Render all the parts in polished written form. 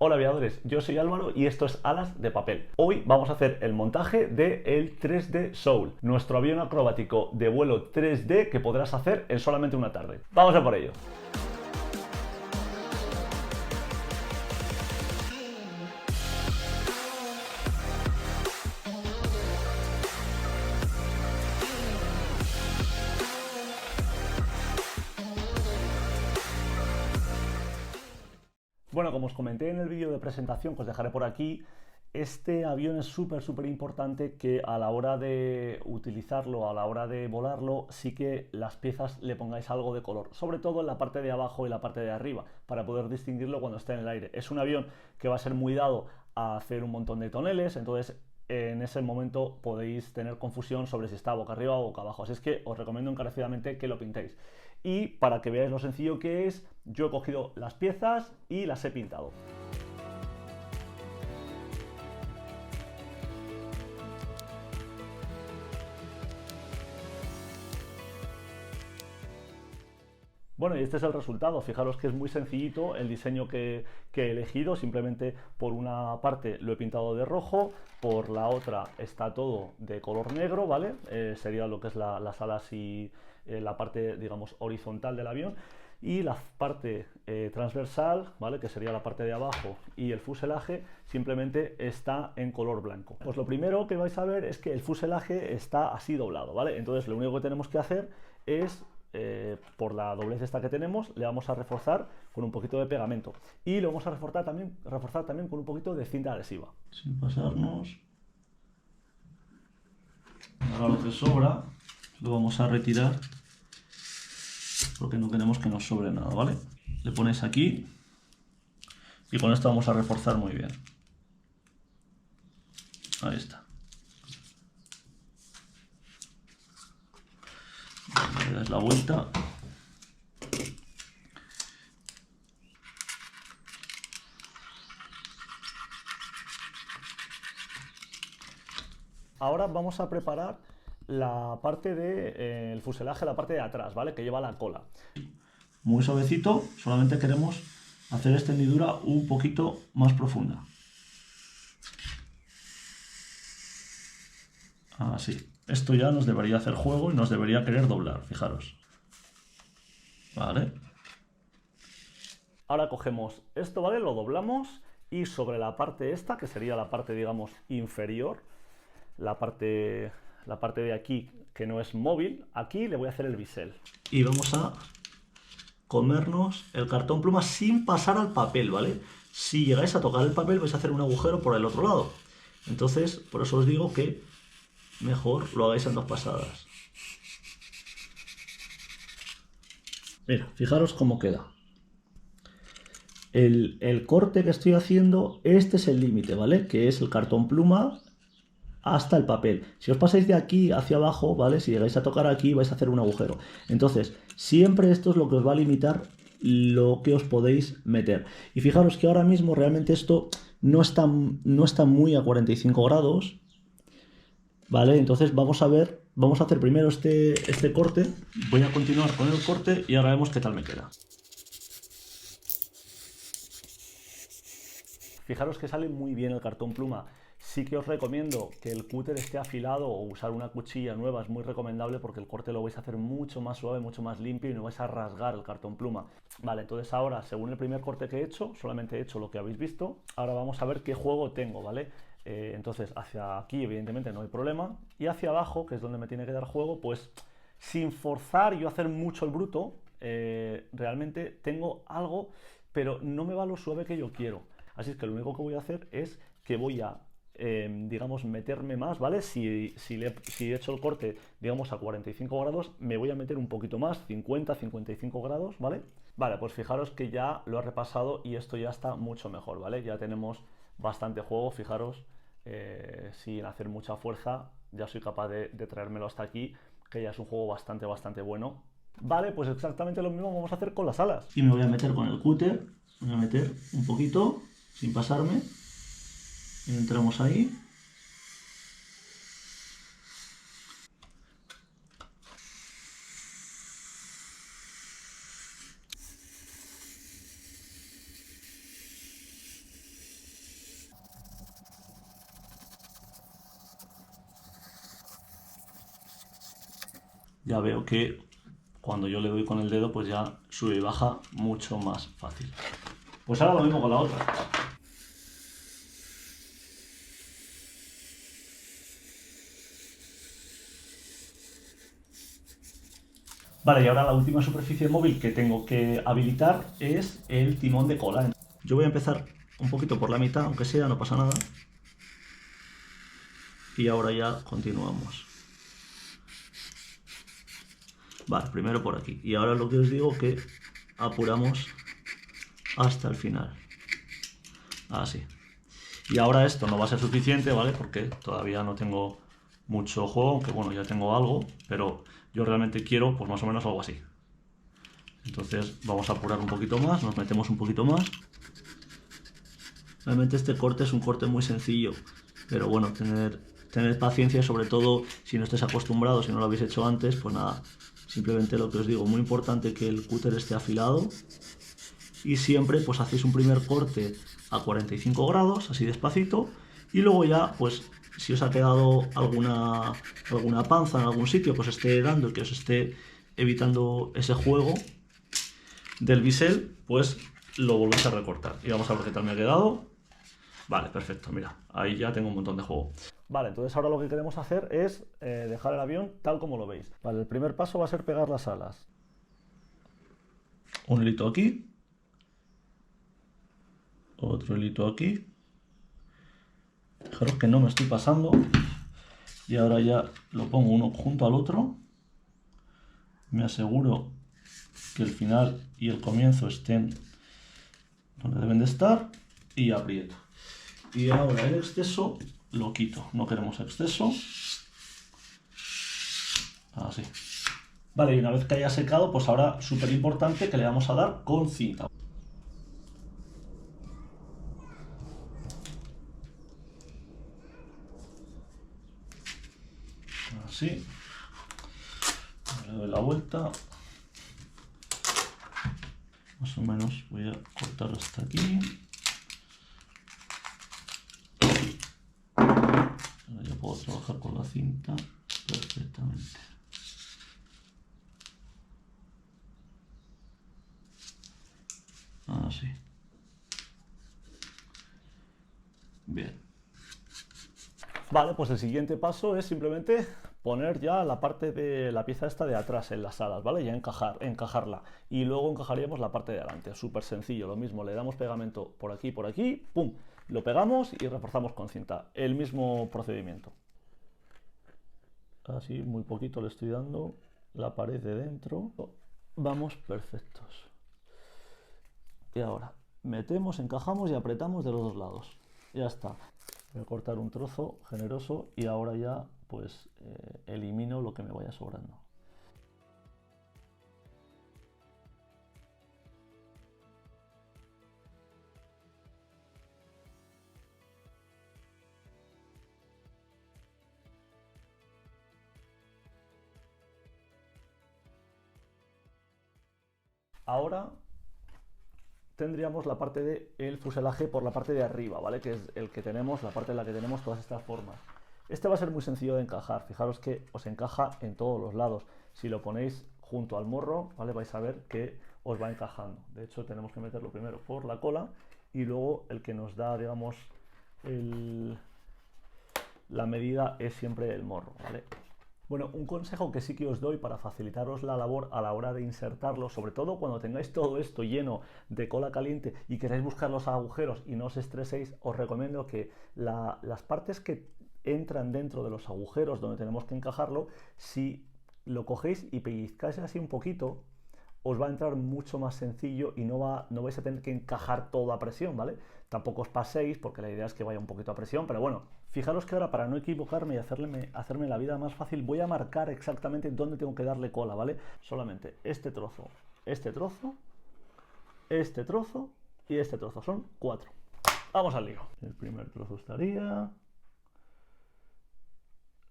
Hola aviadores, yo soy Álvaro y esto es Alas de Papel. Hoy vamos a hacer el montaje del 3D Soul, nuestro avión acrobático de vuelo 3D que podrás hacer en solamente una tarde. Vamos a por ello. Bueno, como os comenté en el vídeo de presentación que os dejaré por aquí, este avión es súper importante que a la hora de utilizarlo, a la hora de volarlo, sí que las piezas le pongáis algo de color, sobre todo en la parte de abajo y la parte de arriba, para poder distinguirlo cuando esté en el aire. Es un avión que va a ser muy dado a hacer un montón de toneles, entonces en ese momento podéis tener confusión sobre si está boca arriba o boca abajo. Así es que os recomiendo encarecidamente que lo pintéis. Y para que veáis lo sencillo que es, yo he cogido las piezas y las he pintado. Bueno, y este es el resultado. Fijaros que es muy sencillito el diseño que he elegido. Simplemente por una parte lo he pintado de rojo, por la otra está todo de color negro, ¿vale? Sería lo que es las alas y la parte, digamos, horizontal del avión. Y la parte transversal, ¿vale? Que sería la parte de abajo y el fuselaje, simplemente está en color blanco. Pues lo primero que vais a ver es que el fuselaje está así doblado, ¿vale? Entonces lo único que tenemos que hacer es por la doblez esta que tenemos, le vamos a reforzar con un poquito de pegamento y lo vamos a reforzar también con un poquito de cinta adhesiva. Sin pasarnos. Ahora lo que sobra lo vamos a retirar porque no queremos que nos sobre nada, ¿vale? Le pones aquí y con esto vamos a reforzar muy bien. Ahí está. Le das la vuelta. Ahora vamos a preparar la parte del fuselaje, la parte de atrás, ¿vale? Que lleva la cola. Muy suavecito, solamente queremos hacer esta hendidura un poquito más profunda. Así. Esto ya nos debería hacer juego y nos debería querer doblar, fijaros. Vale. Ahora cogemos esto, ¿vale? Lo doblamos y sobre la parte esta, que sería la parte, digamos, inferior, la parte de aquí que no es móvil, aquí le voy a hacer el bisel. Y vamos a comernos el cartón pluma sin pasar al papel, ¿vale? Si llegáis a tocar el papel vais a hacer un agujero por el otro lado. Entonces, por eso os digo que mejor lo hagáis en dos pasadas. Mira, fijaros cómo queda. El corte que estoy haciendo, este es el límite, ¿vale? Que es el cartón pluma hasta el papel. Si os pasáis de aquí hacia abajo, ¿vale? Si llegáis a tocar aquí, vais a hacer un agujero. Entonces, siempre esto es lo que os va a limitar lo que os podéis meter. Y fijaros que ahora mismo realmente esto no está muy a 45 grados, ¿vale? Entonces vamos a ver, vamos a hacer primero este corte. Voy a continuar con el corte y ahora vemos qué tal me queda. Fijaros que sale muy bien el cartón pluma. Sí que os recomiendo que el cúter esté afilado o usar una cuchilla nueva, es muy recomendable porque el corte lo vais a hacer mucho más suave, mucho más limpio y no vais a rasgar el cartón pluma. Vale, entonces ahora, según el primer corte que he hecho, solamente he hecho lo que habéis visto, ahora vamos a ver qué juego tengo, ¿vale? Entonces hacia aquí evidentemente no hay problema y hacia abajo, que es donde me tiene que dar juego, pues sin forzar yo hacer mucho el bruto, realmente tengo algo, pero no me va lo suave que yo quiero. Así es que lo único que voy a hacer es que voy a, digamos, meterme más, ¿vale? Si he hecho el corte, digamos, a 45 grados, me voy a meter un poquito más, 50, 55 grados, ¿vale? Vale, pues fijaros que ya lo he repasado y esto ya está mucho mejor, ¿vale? Ya tenemos bastante juego, fijaros, sin hacer mucha fuerza, ya soy capaz de traérmelo hasta aquí, que ya es un juego bastante bueno. Vale, pues exactamente lo mismo vamos a hacer con las alas. Y me voy a meter con el cúter, voy a meter un poquito, sin pasarme. Entramos ahí. ya veo que cuando yo le doy con el dedo, pues ya sube y baja mucho más fácil. Pues ahora lo mismo con la otra. Vale, y ahora la última superficie móvil que tengo que habilitar es el timón de cola. Yo voy a empezar un poquito por la mitad, aunque sea, no pasa nada. Y ahora ya continuamos. Vale, primero por aquí. Y ahora lo que os digo que apuramos hasta el final. Así. Y ahora esto no va a ser suficiente, ¿vale? Porque todavía no tengo mucho juego, aunque bueno, ya tengo algo, pero yo realmente quiero pues más o menos algo así. Entonces vamos a apurar un poquito más, nos metemos un poquito más. Realmente este corte es un corte muy sencillo, pero bueno, tener paciencia, sobre todo si no estés acostumbrado, si no lo habéis hecho antes, pues nada, simplemente lo que os digo, muy importante que el cúter esté afilado y siempre pues hacéis un primer corte a 45 grados, así despacito, y luego ya pues si os ha quedado alguna panza en algún sitio que os esté dando, que os esté evitando ese juego del bisel, pues lo volvéis a recortar. Y vamos a ver qué tal me ha quedado. Vale, perfecto, mira, ahí ya tengo un montón de juego. Vale, entonces ahora lo que queremos hacer es dejar el avión tal como lo veis. Vale, el primer paso va a ser pegar las alas. Un hilito aquí. Otro hilito aquí. Fijaros que no me estoy pasando. Y ahora ya lo pongo uno junto al otro. Me aseguro que el final y el comienzo estén donde deben de estar. Y aprieto. Y ahora el exceso lo quito. No queremos exceso. Así. Vale, y una vez que haya secado, pues ahora súper importante que le vamos a dar con cinta. Así. Le doy la vuelta. Más o menos voy a cortar hasta aquí. Ahora ya puedo trabajar con la cinta perfectamente. Así. Bien. Vale, pues el siguiente paso es simplemente poner ya la parte de la pieza esta de atrás en las alas, ¿vale? Ya encajarla. Y luego encajaríamos la parte de adelante. Súper sencillo, lo mismo, le damos pegamento por aquí, ¡pum! Lo pegamos y reforzamos con cinta. El mismo procedimiento. Así, muy poquito le estoy dando la pared de dentro. Vamos perfectos. Y ahora, metemos, encajamos y apretamos de los dos lados. Ya está. Voy a cortar un trozo generoso y ahora ya pues elimino lo que me vaya sobrando. Ahora tendríamos la parte del fuselaje por la parte de arriba, ¿vale? Que es el que tenemos, la parte en la que tenemos todas estas formas. Este va a ser muy sencillo de encajar. Fijaros que os encaja en todos los lados. Si lo ponéis junto al morro, ¿vale? Vais a ver que os va encajando. De hecho, tenemos que meterlo primero por la cola y luego el que nos da, digamos, la medida es siempre el morro, ¿vale? Bueno, un consejo que sí que os doy para facilitaros la labor a la hora de insertarlo, sobre todo cuando tengáis todo esto lleno de cola caliente y queráis buscar los agujeros y no os estreséis, os recomiendo que las partes que entran dentro de los agujeros donde tenemos que encajarlo, si lo cogéis y pellizcáis así un poquito, os va a entrar mucho más sencillo y no vais a tener que encajar todo a presión, ¿vale? Tampoco os paséis porque la idea es que vaya un poquito a presión, pero bueno, fijaros que ahora para no equivocarme y hacerme la vida más fácil voy a marcar exactamente dónde tengo que darle cola, ¿vale? Solamente este trozo, este trozo, este trozo y este trozo, son 4. Vamos al lío. El primer trozo estaría,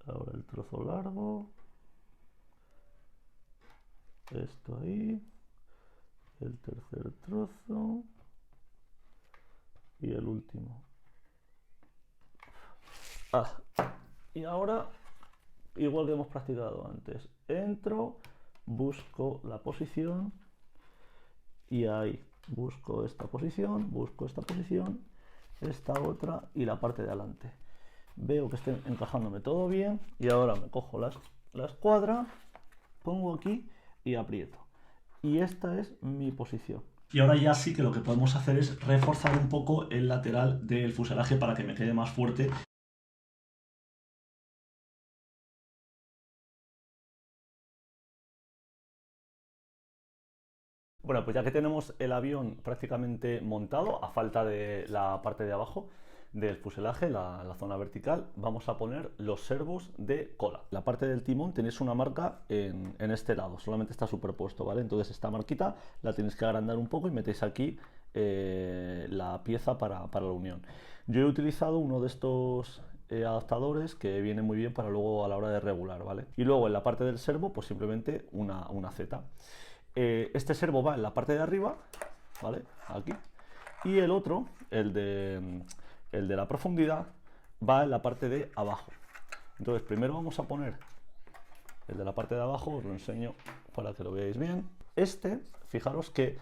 ahora el trozo largo, esto ahí, el tercer trozo y el último. Y ahora igual que hemos practicado antes. Entro, busco la posición y ahí busco esta posición, esta otra y la parte de adelante. Veo que esté encajándome todo bien y ahora me cojo la escuadra, pongo aquí y aprieto. Y esta es mi posición. Y ahora ya sí que lo que podemos hacer es reforzar un poco el lateral del fuselaje para que me quede más fuerte. Bueno, pues ya que tenemos el avión prácticamente montado, a falta de la parte de abajo del fuselaje, la zona vertical, vamos a poner los servos de cola. La parte del timón tenéis una marca en este lado, solamente está superpuesto, ¿vale? Entonces esta marquita la tenéis que agrandar un poco y metéis aquí la pieza para la unión. Yo he utilizado uno de estos adaptadores que viene muy bien para luego a la hora de regular, ¿vale? Y luego en la parte del servo, pues simplemente una Z. Este servo va en la parte de arriba, ¿vale? Aquí. Y el otro, el de la profundidad, va en la parte de abajo. Entonces primero vamos a poner el de la parte de abajo, os lo enseño para que lo veáis bien. Este, fijaros que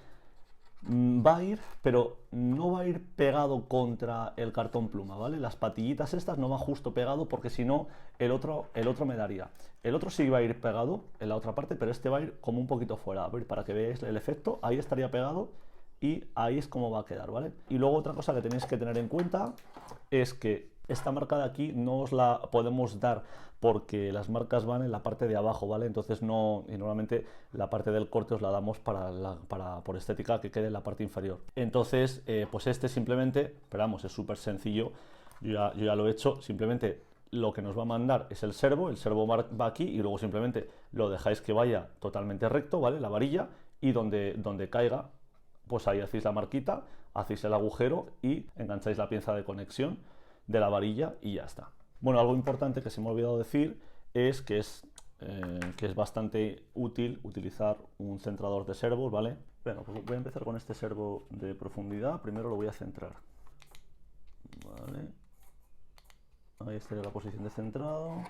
va a ir, pero no va a ir pegado contra el cartón pluma, ¿vale? Las patillitas estas no va justo pegado porque si no el otro me daría. El otro sí va a ir pegado en la otra parte, pero este va a ir como un poquito fuera. A ver, para que veáis el efecto, ahí estaría pegado y ahí es como va a quedar, ¿vale? Y luego otra cosa que tenéis que tener en cuenta es que esta marca de aquí no os la podemos dar porque las marcas van en la parte de abajo, ¿vale? Entonces no, y normalmente la parte del corte os la damos por estética que quede en la parte inferior. Entonces, pues este simplemente, pero vamos, es súper sencillo, yo ya lo he hecho, simplemente lo que nos va a mandar es el servo va aquí y luego simplemente lo dejáis que vaya totalmente recto, ¿vale? La varilla y donde caiga, pues ahí hacéis la marquita, hacéis el agujero y engancháis la pieza de conexión de la varilla y ya está. Bueno, algo importante que se me ha olvidado decir es que es bastante útil utilizar un centrador de servos, ¿vale? Bueno, pues voy a empezar con este servo de profundidad. Primero lo voy a centrar. Vale. Ahí estaría la posición de centrado.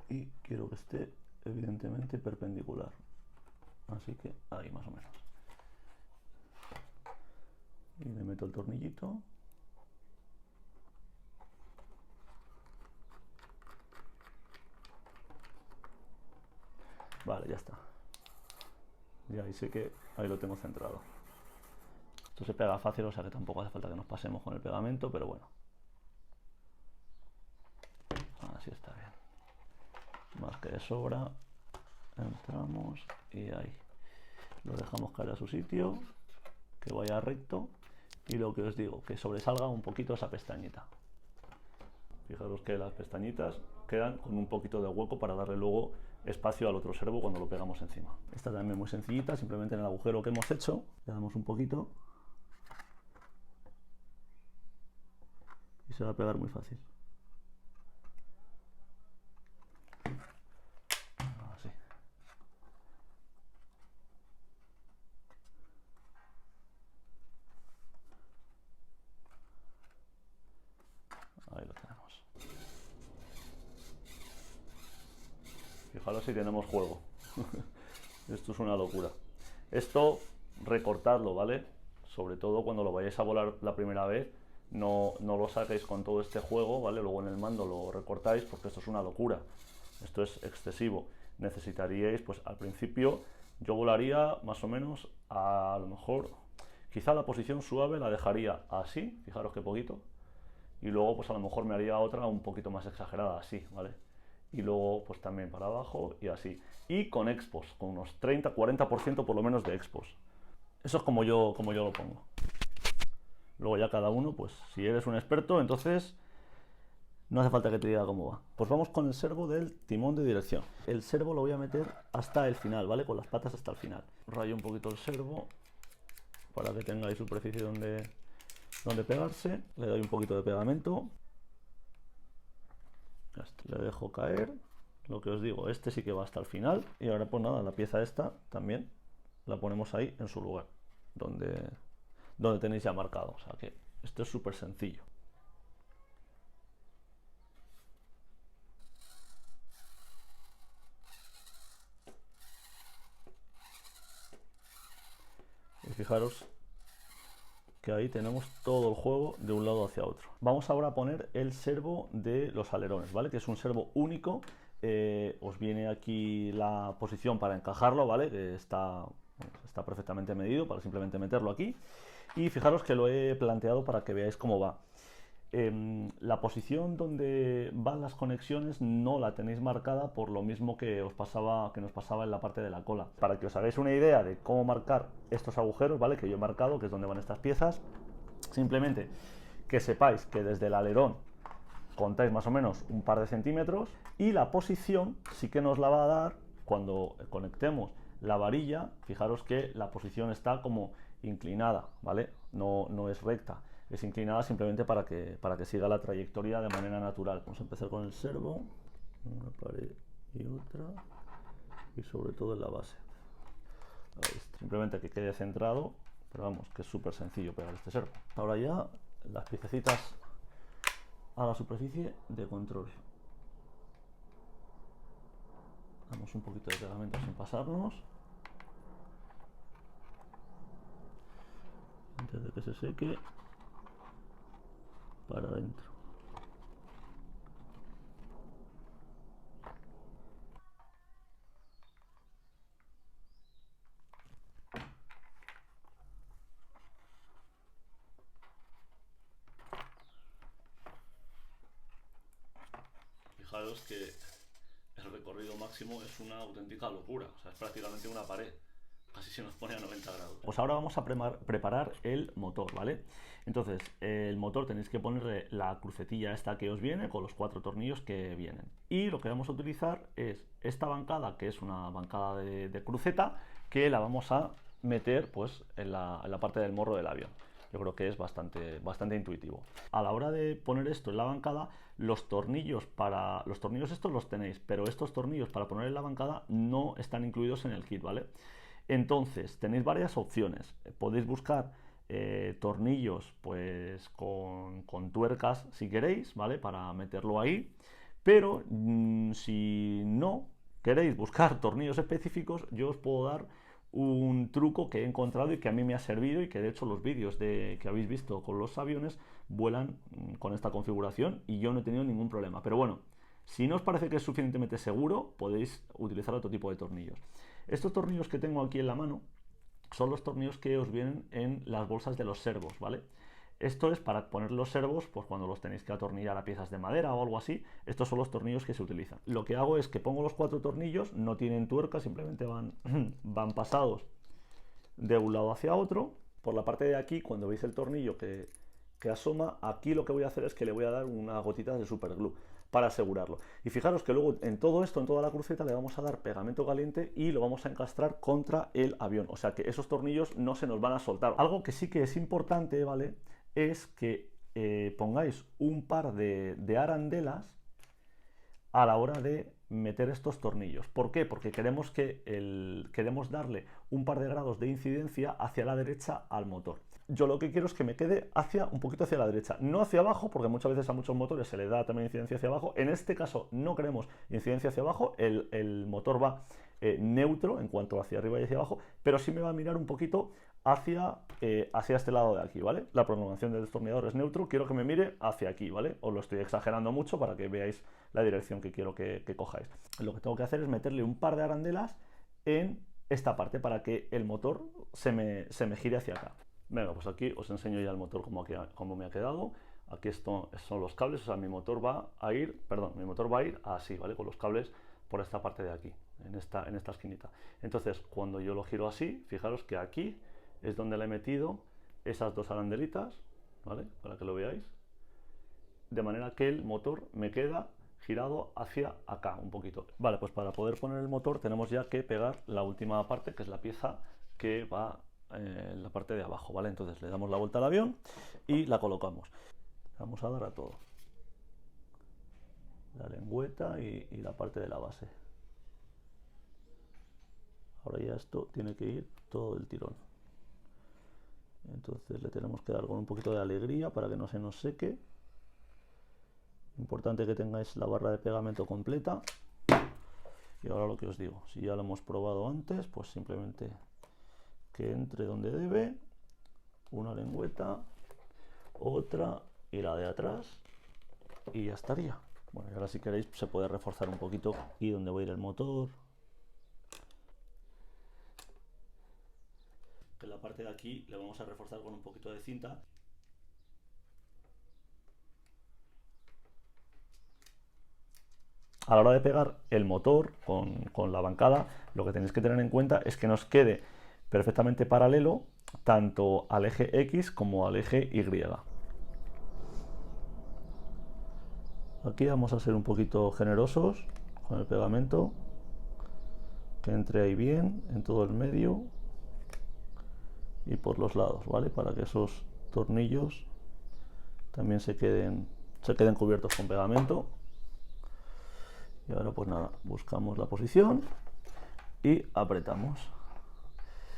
Y quiero que esté evidentemente perpendicular. Así que ahí más o menos. Y le meto el tornillito. Vale, ya está. Y ahí sé que ahí lo tengo centrado. Esto se pega fácil, o sea que tampoco hace falta que nos pasemos con el pegamento, pero bueno. Así está bien. Más que de sobra. Entramos y ahí. Lo dejamos caer a su sitio, que vaya recto. Y lo que os digo, que sobresalga un poquito esa pestañita. Fijaros que las pestañitas quedan con un poquito de hueco para darle luego espacio al otro servo cuando lo pegamos encima. Esta también es muy sencillita, simplemente en el agujero que hemos hecho le damos un poquito y se va a pegar muy fácil. Así. Ahí lo tenemos. Fijaros si tenemos juego. Esto es una locura. Esto, recortadlo, ¿vale? Sobre todo cuando lo vayáis a volar la primera vez, no lo saquéis con todo este juego, ¿vale? Luego en el mando lo recortáis porque esto es una locura. Esto es excesivo. Necesitaríais, pues al principio, yo volaría más o menos a lo mejor, quizá la posición suave la dejaría así, fijaros qué poquito, y luego pues a lo mejor me haría otra un poquito más exagerada, así, ¿vale? Y luego pues también para abajo y así. Y con expos, con unos 30-40% por lo menos de expos. Eso es como yo lo pongo. Luego ya cada uno, pues si eres un experto, entonces no hace falta que te diga cómo va. Pues vamos con el servo del timón de dirección. El servo lo voy a meter hasta el final, ¿vale? Con las patas hasta el final. Rayo un poquito el servo para que tengáis superficie donde pegarse. Le doy un poquito de pegamento. Le dejo caer. Lo que os digo, este sí que va hasta el final. Y ahora pues nada, la pieza esta también la ponemos ahí en su lugar, donde tenéis ya marcado. O sea que esto es súper sencillo. fijaros que ahí tenemos todo el juego de un lado hacia otro. Vamos ahora a poner el servo de los alerones, ¿vale? Que es un servo único. Os viene aquí la posición para encajarlo, ¿vale? Que está perfectamente medido para simplemente meterlo aquí. Y fijaros que lo he planteado para que veáis cómo va. La posición donde van las conexiones no la tenéis marcada por lo mismo que nos pasaba en la parte de la cola. Para que os hagáis una idea de cómo marcar estos agujeros, ¿vale? Que yo he marcado, que es donde van estas piezas, simplemente que sepáis que desde el alerón contáis más o menos un par de centímetros y la posición sí que nos la va a dar cuando conectemos la varilla. Fijaros que la posición está como inclinada, ¿vale? No es recta. Es inclinada simplemente para que siga la trayectoria de manera natural. Vamos a empezar con el servo, una pared y otra, y sobre todo en la base. Simplemente que quede centrado, pero vamos, que es súper sencillo pegar este servo. Ahora ya las piececitas a la superficie de control. Damos un poquito de pegamento sin pasarnos, antes de que se seque, para adentro. Fijaros que el recorrido máximo es una auténtica locura, o sea, es prácticamente una pared. Casi se nos pone a 90 grados. Pues ahora vamos a preparar el motor, ¿vale? Entonces, el motor tenéis que ponerle la crucetilla esta que os viene con los 4 tornillos que vienen. Y lo que vamos a utilizar es esta bancada, que es una bancada de cruceta, que la vamos a meter pues en la parte del morro del avión. Yo creo que es bastante intuitivo. A la hora de poner esto en la bancada, los tornillos estos los tenéis, pero estos tornillos para poner en la bancada no están incluidos en el kit, ¿vale? Entonces, tenéis varias opciones. Podéis buscar tornillos pues con tuercas si queréis, ¿vale? Para meterlo ahí. Pero si no queréis buscar tornillos específicos, yo os puedo dar un truco que he encontrado y que a mí me ha servido, y que de hecho los vídeos que habéis visto con los aviones vuelan con esta configuración y yo no he tenido ningún problema. Pero bueno, si no os parece que es suficientemente seguro, podéis utilizar otro tipo de tornillos. Estos tornillos que tengo aquí en la mano son los tornillos que os vienen en las bolsas de los servos, ¿vale? Esto es para poner los servos, pues cuando los tenéis que atornillar a piezas de madera o algo así. Estos son los tornillos que se utilizan. Lo que hago es que pongo los 4 tornillos, no tienen tuerca, simplemente van pasados de un lado hacia otro. Por la parte de aquí, cuando veis el tornillo que asoma, aquí lo que voy a hacer es que le voy a dar unas gotitas de superglue para asegurarlo. Y fijaros que luego en todo esto, en toda la cruceta, le vamos a dar pegamento caliente y lo vamos a encastrar contra el avión. O sea que esos tornillos no se nos van a soltar. Algo que sí que es importante, ¿vale? Es que pongáis un par de arandelas a la hora de meter estos tornillos. ¿Por qué? Porque queremos darle un par de grados de incidencia hacia la derecha al motor. Yo lo que quiero es que me quede un poquito hacia la derecha, no hacia abajo, porque muchas veces a muchos motores se le da también incidencia hacia abajo. En este caso no queremos incidencia hacia abajo, el motor va neutro en cuanto hacia arriba y hacia abajo, pero sí me va a mirar un poquito hacia este lado de aquí, ¿vale? La prolongación del destornillador es neutro, quiero que me mire hacia aquí, ¿vale? Os lo estoy exagerando mucho para que veáis la dirección que quiero que cojáis. Lo que tengo que hacer es meterle un par de arandelas en esta parte para que el motor se me gire hacia acá. Venga, pues aquí os enseño ya el motor cómo me ha quedado. Aquí son los cables, o sea, mi motor va a ir así, ¿vale? Con los cables por esta parte de aquí, en esta esquinita. Entonces, cuando yo lo giro así, fijaros que aquí es donde le he metido esas 2 arandelitas, ¿vale? Para que lo veáis. De manera que el motor me queda girado hacia acá un poquito. Vale, pues para poder poner el motor tenemos ya que pegar la última parte, que es la pieza que va en la parte de abajo, ¿vale? Entonces le damos la vuelta al avión y la colocamos. Vamos a dar a todo. La lengüeta y la parte de la base. Ahora ya esto tiene que ir todo el tirón. Entonces le tenemos que dar con un poquito de alegría para que no se nos seque. Importante que tengáis la barra de pegamento completa. Y ahora lo que os digo, si ya lo hemos probado antes, pues simplemente que entre donde debe, una lengüeta, otra y la de atrás, y ya estaría. Bueno, y ahora si queréis se puede reforzar un poquito aquí donde va a ir el motor, que en la parte de aquí le vamos a reforzar con un poquito de cinta. A la hora de pegar el motor con la bancada, lo que tenéis que tener en cuenta es que nos quede perfectamente paralelo tanto al eje X como al eje Y. Aquí vamos a ser un poquito generosos con el pegamento, que entre ahí bien en todo el medio y por los lados, ¿vale? Para que esos tornillos también se queden cubiertos con pegamento. Y ahora pues nada, buscamos la posición y apretamos.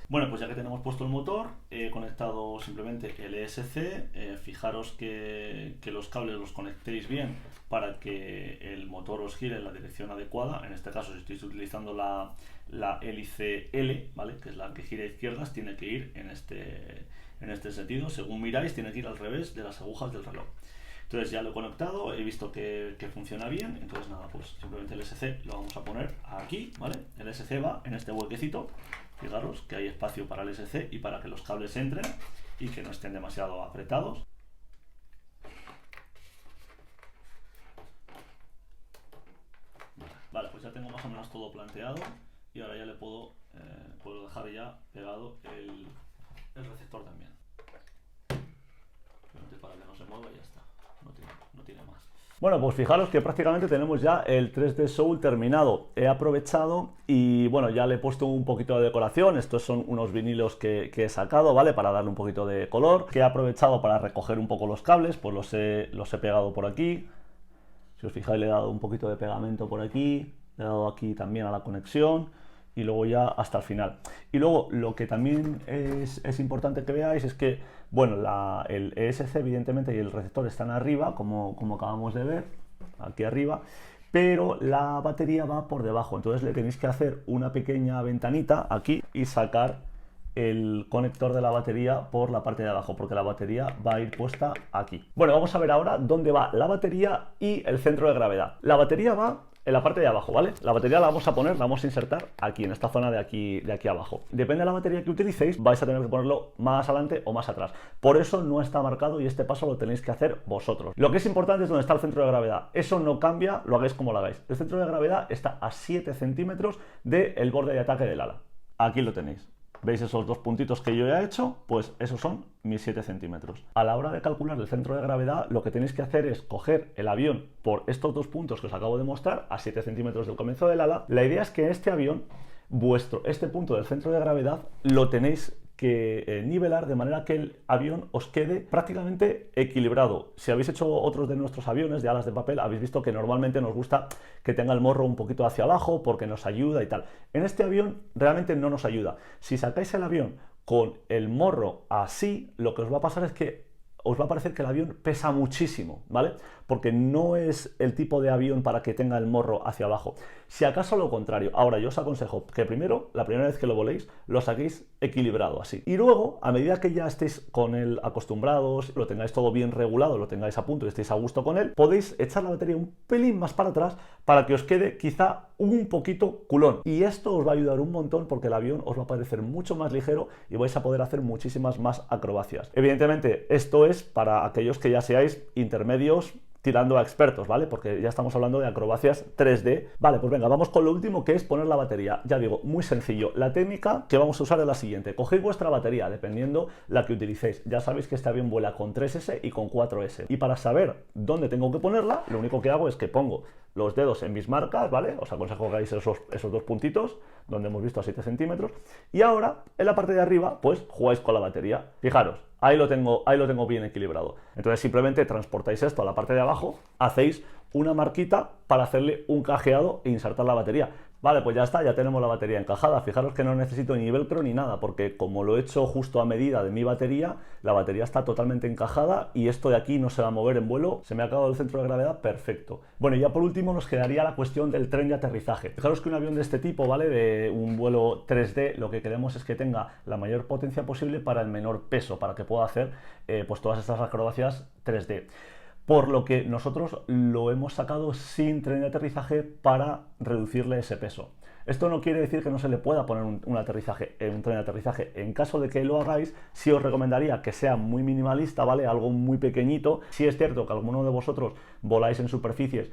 Bueno, pues ya que tenemos puesto el motor, he conectado simplemente el ESC. Fijaros que los cables los conectéis bien para que el motor os gire en la dirección adecuada. En este caso, si estáis utilizando la hélice L, ¿vale?, que es la que gira a izquierdas, tiene que ir en este sentido. Según miráis, tiene que ir al revés de las agujas del reloj. Entonces ya lo he conectado, he visto que funciona bien. Entonces nada, pues simplemente el ESC lo vamos a poner aquí, ¿vale? El ESC va en este huequecito. Fijaros que hay espacio para el ESC y para que los cables entren y que no estén demasiado apretados. Vale, pues ya tengo más o menos todo planteado y ahora ya le puedo dejar ya pegado el receptor también. Simplemente para que no se mueva y ya está, no tiene más. Bueno, pues fijaros que prácticamente tenemos ya el 3D Soul terminado. He aprovechado y bueno, ya le he puesto un poquito de decoración. Estos son unos vinilos que he sacado, ¿vale?, para darle un poquito de color. Que he aprovechado para recoger un poco los cables, pues los he pegado por aquí. Si os fijáis, le he dado un poquito de pegamento por aquí, le he dado aquí también a la conexión y luego ya hasta el final. Y luego lo que también es importante que veáis es que, bueno, el ESC evidentemente y el receptor están arriba, como acabamos de ver, aquí arriba, pero la batería va por debajo. Entonces le tenéis que hacer una pequeña ventanita aquí y sacar el conector de la batería por la parte de abajo, porque la batería va a ir puesta aquí. Bueno, vamos a ver ahora dónde va la batería y el centro de gravedad. La batería va en la parte de abajo, ¿vale? La batería la vamos a poner, la vamos a insertar aquí, en esta zona de aquí abajo. Depende de la batería que utilicéis, vais a tener que ponerlo más adelante o más atrás. Por eso no está marcado y este paso lo tenéis que hacer vosotros. Lo que es importante es dónde está el centro de gravedad. Eso no cambia, lo hagáis como lo hagáis. El centro de gravedad está a 7 centímetros del borde de ataque del ala. Aquí lo tenéis. ¿Veis esos dos puntitos que yo he hecho? Pues esos son mis 7 centímetros. A la hora de calcular el centro de gravedad, lo que tenéis que hacer es coger el avión por estos dos puntos que os acabo de mostrar, a 7 centímetros del comienzo del ala. La idea es que este avión, este punto del centro de gravedad, lo tenéis que nivelar de manera que el avión os quede prácticamente equilibrado. Si habéis hecho otros de nuestros aviones de alas de papel, habéis visto que normalmente nos gusta que tenga el morro un poquito hacia abajo porque nos ayuda y tal. En este avión realmente no nos ayuda. Si sacáis el avión con el morro así, lo que os va a pasar es que os va a parecer que el avión pesa muchísimo, ¿vale? Porque no es el tipo de avión para que tenga el morro hacia abajo. Si acaso lo contrario. Ahora yo os aconsejo que primero, la primera vez que lo voléis, lo saquéis equilibrado así. Y luego, a medida que ya estéis con él acostumbrados, lo tengáis todo bien regulado, lo tengáis a punto y estéis a gusto con él, podéis echar la batería un pelín más para atrás para que os quede quizá un poquito culón. Y esto os va a ayudar un montón porque el avión os va a parecer mucho más ligero y vais a poder hacer muchísimas más acrobacias. Evidentemente, esto es para aquellos que ya seáis intermedios tirando a expertos, ¿vale? Porque ya estamos hablando de acrobacias 3D. Vale, pues venga, vamos con lo último, que es poner la batería. Ya digo, muy sencillo. La técnica que vamos a usar es la siguiente. Cogéis vuestra batería, dependiendo la que utilicéis. Ya sabéis que este avión vuela con 3S y con 4S. Y para saber dónde tengo que ponerla, lo único que hago es que pongo los dedos en mis marcas, ¿vale? Os aconsejo que hagáis esos dos puntitos, donde hemos visto a 7 centímetros. Y ahora, en la parte de arriba, pues jugáis con la batería. Fijaros, ahí lo tengo bien equilibrado. Entonces simplemente transportáis esto a la parte de abajo, hacéis una marquita para hacerle un cajeado e insertar la batería. Vale, pues ya está, ya tenemos la batería encajada. Fijaros que no necesito ni velcro ni nada, porque como lo he hecho justo a medida de mi batería, la batería está totalmente encajada y esto de aquí no se va a mover en vuelo. Se me ha acabado el centro de gravedad, perfecto. Bueno, y ya por último nos quedaría la cuestión del tren de aterrizaje. Fijaros que un avión de este tipo, ¿vale? De un vuelo 3D, lo que queremos es que tenga la mayor potencia posible para el menor peso, para que pueda hacer pues todas estas acrobacias 3D. Por lo que nosotros lo hemos sacado sin tren de aterrizaje para reducirle ese peso. Esto no quiere decir que no se le pueda poner un tren de aterrizaje. En caso de que lo hagáis, sí os recomendaría que sea muy minimalista, ¿vale? Algo muy pequeñito. Sí es cierto que alguno de vosotros voláis en superficies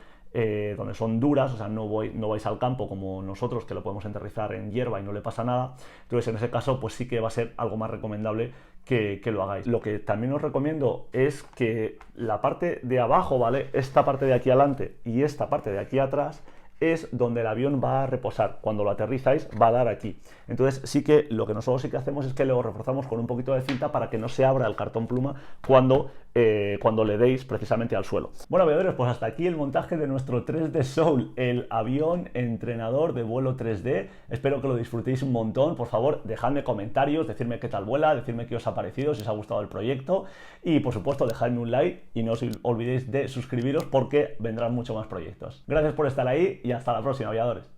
donde son duras, o sea, no vais al campo como nosotros, que lo podemos aterrizar en hierba y no le pasa nada. Entonces, en ese caso, pues sí que va a ser algo más recomendable que lo hagáis. Lo que también os recomiendo es que la parte de abajo, ¿vale? Esta parte de aquí adelante y esta parte de aquí atrás es donde el avión va a reposar. Cuando lo aterrizáis va a dar aquí. Entonces sí que lo que nosotros sí que hacemos es que lo reforzamos con un poquito de cinta para que no se abra el cartón pluma cuando le deis precisamente al suelo. Bueno, aviadores, pues hasta aquí el montaje de nuestro 3D Soul, el avión entrenador de vuelo 3D. Espero que lo disfrutéis un montón. Por favor, dejadme comentarios, decirme qué tal vuela, decirme qué os ha parecido, si os ha gustado el proyecto y por supuesto dejadme un like y no os olvidéis de suscribiros porque vendrán muchos más proyectos. Gracias por estar ahí y hasta la próxima, aviadores.